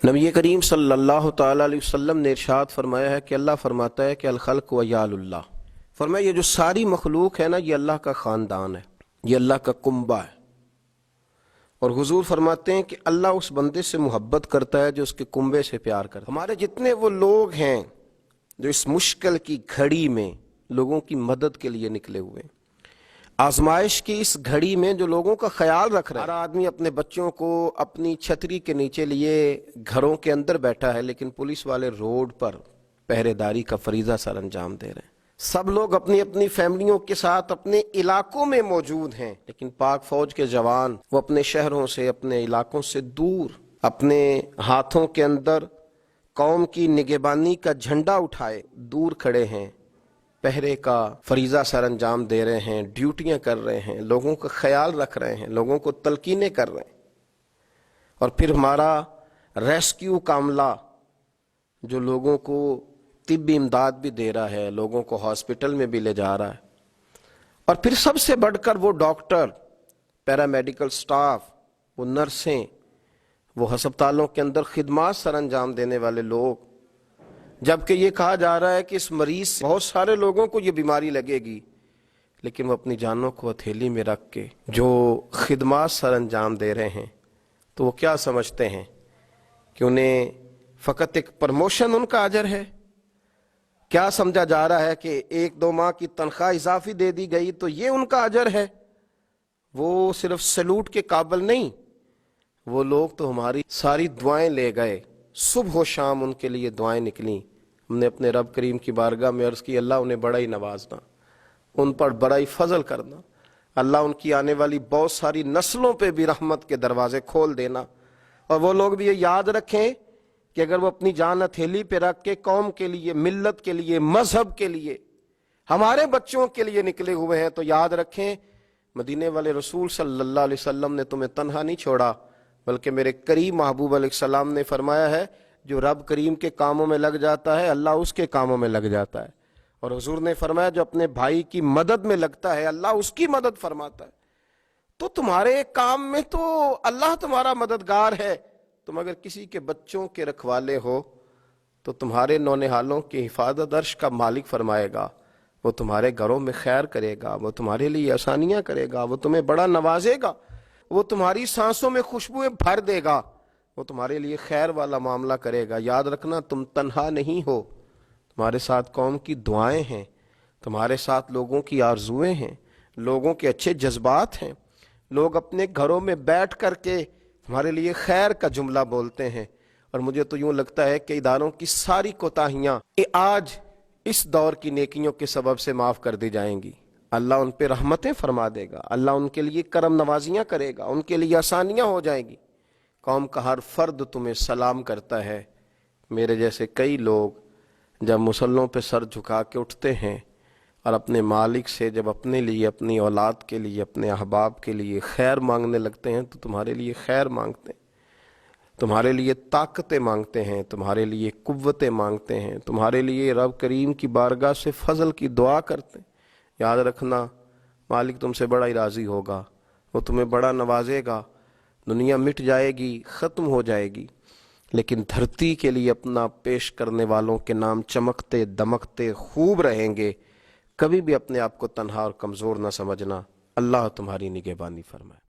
نبی کریم صلی اللہ تعالی علیہ وسلم نے ارشاد فرمایا ہے کہ اللہ فرماتا ہے کہ الخلق ویال اللہ، فرمایا یہ جو ساری مخلوق ہے نا، یہ اللہ کا خاندان ہے، یہ اللہ کا کنبہ ہے۔ اور حضور فرماتے ہیں کہ اللہ اس بندے سے محبت کرتا ہے جو اس کے کنبے سے پیار کرتا ہے۔ ہمارے جتنے وہ لوگ ہیں جو اس مشکل کی گھڑی میں لوگوں کی مدد کے لیے نکلے ہوئے ہیں، آزمائش کی اس گھڑی میں جو لوگوں کا خیال رکھ رہا ہے، ہر آدمی اپنے بچوں کو اپنی چھتری کے نیچے لیے گھروں کے اندر بیٹھا ہے، لیکن پولیس والے روڈ پر پہرے داری کا فریضہ سر انجام دے رہے ہیں۔ سب لوگ اپنی اپنی فیملیوں کے ساتھ اپنے علاقوں میں موجود ہیں، لیکن پاک فوج کے جوان وہ اپنے شہروں سے، اپنے علاقوں سے دور، اپنے ہاتھوں کے اندر قوم کی نگہبانی کا جھنڈا اٹھائے دور کھڑے ہیں، پہرے کا فریضہ سر انجام دے رہے ہیں، ڈیوٹیاں کر رہے ہیں، لوگوں کا خیال رکھ رہے ہیں، لوگوں کو تلقینیں کر رہے ہیں۔ اور پھر ہمارا ریسکیو کا عملہ جو لوگوں کو طبی امداد بھی دے رہا ہے، لوگوں کو ہاسپٹل میں بھی لے جا رہا ہے، اور پھر سب سے بڑھ کر وہ ڈاکٹر، پیرامیڈیکل سٹاف، وہ نرسیں، وہ ہسپتالوں کے اندر خدمات سر انجام دینے والے لوگ، جبکہ یہ کہا جا رہا ہے کہ اس مریض سے بہت سارے لوگوں کو یہ بیماری لگے گی، لیکن وہ اپنی جانوں کو ہتھیلی میں رکھ کے جو خدمات سر انجام دے رہے ہیں، تو وہ کیا سمجھتے ہیں کہ انہیں فقط ایک پرموشن ان کا اجر ہے؟ کیا سمجھا جا رہا ہے کہ 1-2 ماہ کی تنخواہ اضافی دے دی گئی تو یہ ان کا اجر ہے؟ وہ صرف سلوٹ کے قابل نہیں، وہ لوگ تو ہماری ساری دعائیں لے گئے، صبح و شام ان کے لیے دعائیں نکلیں۔ ہم نے اپنے رب کریم کی بارگاہ میں عرض کی، اللہ انہیں بڑا ہی نوازنا، ان پر بڑا ہی فضل کرنا، اللہ ان کی آنے والی بہت ساری نسلوں پہ بھی رحمت کے دروازے کھول دینا۔ اور وہ لوگ بھی یہ یاد رکھیں کہ اگر وہ اپنی جان ہتھیلی پہ رکھ کے قوم کے لیے، ملت کے لیے، مذہب کے لیے، ہمارے بچوں کے لیے نکلے ہوئے ہیں، تو یاد رکھیں مدینے والے رسول صلی اللہ علیہ وسلم نے تمہیں تنہا نہیں چھوڑا، بلکہ میرے قریب محبوب علیہ السلام نے فرمایا ہے جو رب کریم کے کاموں میں لگ جاتا ہے، اللہ اس کے کاموں میں لگ جاتا ہے۔ اور حضور نے فرمایا جو اپنے بھائی کی مدد میں لگتا ہے، اللہ اس کی مدد فرماتا ہے۔ تو تمہارے کام میں تو اللہ تمہارا مددگار ہے، تم اگر کسی کے بچوں کے رکھوالے ہو تو تمہارے نونہالوں کی حفاظت عرش کا مالک فرمائے گا، وہ تمہارے گھروں میں خیر کرے گا، وہ تمہارے لیے آسانیاں کرے گا، وہ تمہیں بڑا نوازے گا، وہ تمہاری سانسوں میں خوشبوئیں بھر دے گا، وہ تمہارے لیے خیر والا معاملہ کرے گا۔ یاد رکھنا تم تنہا نہیں ہو، تمہارے ساتھ قوم کی دعائیں ہیں، تمہارے ساتھ لوگوں کی آرزویں ہیں، لوگوں کے اچھے جذبات ہیں، لوگ اپنے گھروں میں بیٹھ کر کے ہمارے لیے خیر کا جملہ بولتے ہیں۔ اور مجھے تو یوں لگتا ہے کہ اداروں کی ساری کوتاہیاں آج اس دور کی نیکیوں کے سبب سے معاف کر دی جائیں گی۔ اللہ ان پہ رحمتیں فرما دے گا، اللہ ان کے لیے کرم نوازیاں کرے گا، ان کے لیے آسانیاں ہو جائیں گی۔ قوم کا ہر فرد تمہیں سلام کرتا ہے۔ میرے جیسے کئی لوگ جب مسلوں پہ سر جھکا کے اٹھتے ہیں اور اپنے مالک سے جب اپنے لیے، اپنی اولاد کے لیے، اپنے احباب کے لیے خیر مانگنے لگتے ہیں، تو تمہارے لیے خیر مانگتے ہیں، تمہارے لیے طاقتیں مانگتے ہیں، تمہارے لیے قوتیں مانگتے ہیں، تمہارے لیے رب کریم کی بارگاہ سے فضل کی دعا کرتے ہیں۔ یاد رکھنا مالک تم سے بڑا ہی راضی ہوگا، وہ تمہیں بڑا نوازے گا۔ دنیا مٹ جائے گی، ختم ہو جائے گی، لیکن دھرتی کے لیے اپنا پیش کرنے والوں کے نام چمکتے دمکتے خوب رہیں گے۔ کبھی بھی اپنے آپ کو تنہا اور کمزور نہ سمجھنا۔ اللہ تمہاری نگہبانی فرمائے۔